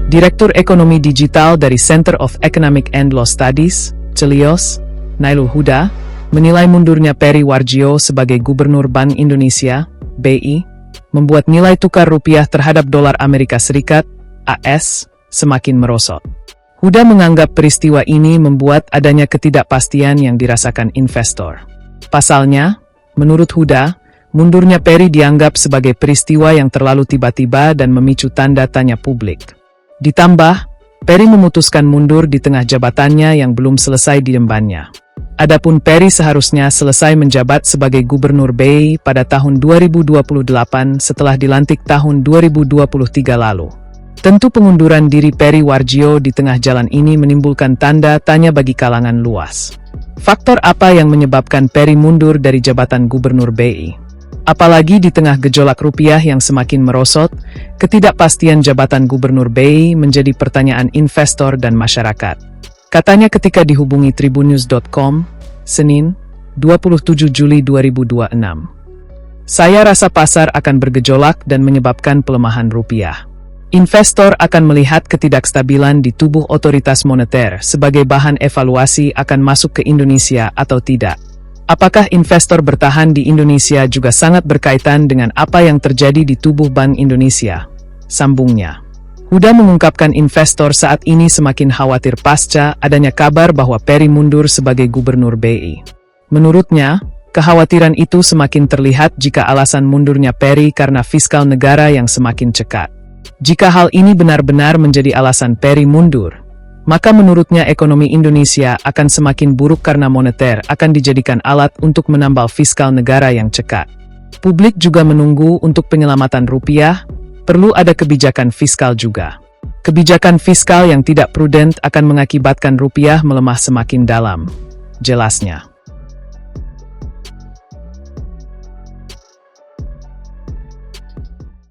Direktur Ekonomi Digital dari Center of Economic and Law Studies, CELIOS, Nailul Huda, menilai mundurnya Peri Warjio sebagai Gubernur Bank Indonesia, BI, membuat nilai tukar rupiah terhadap dolar Amerika Serikat, AS, semakin merosot. Huda menganggap peristiwa ini membuat adanya ketidakpastian yang dirasakan investor. Pasalnya, menurut Huda, mundurnya Peri dianggap sebagai peristiwa yang terlalu tiba-tiba dan memicu tanda tanya publik. Ditambah, Peri memutuskan mundur di tengah jabatannya yang belum selesai diembannya. Adapun Peri seharusnya selesai menjabat sebagai Gubernur BI pada tahun 2028 setelah dilantik tahun 2023 lalu. Tentu pengunduran diri Peri Warjio di tengah jalan ini menimbulkan tanda tanya bagi kalangan luas. Faktor apa yang menyebabkan Peri mundur dari jabatan Gubernur BI? Apalagi di tengah gejolak rupiah yang semakin merosot, ketidakpastian jabatan Gubernur BI menjadi pertanyaan investor dan masyarakat. Katanya ketika dihubungi tribunnews.com, Senin, 27 Juli 2026. Saya rasa pasar akan bergejolak dan menyebabkan pelemahan rupiah. Investor akan melihat ketidakstabilan di tubuh otoritas moneter sebagai bahan evaluasi akan masuk ke Indonesia atau tidak. Apakah investor bertahan di Indonesia juga sangat berkaitan dengan apa yang terjadi di tubuh Bank Indonesia, sambungnya. Huda mengungkapkan investor saat ini semakin khawatir pasca adanya kabar bahwa Peri mundur sebagai Gubernur BI. Menurutnya, kekhawatiran itu semakin terlihat jika alasan mundurnya Peri karena fiskal negara yang semakin cekat. Jika hal ini benar-benar menjadi alasan Peri mundur, maka menurutnya ekonomi Indonesia akan semakin buruk karena moneter akan dijadikan alat untuk menambal fiskal negara yang cekat. Publik juga menunggu untuk penyelamatan rupiah, perlu ada kebijakan fiskal juga. Kebijakan fiskal yang tidak prudent akan mengakibatkan rupiah melemah semakin dalam, jelasnya.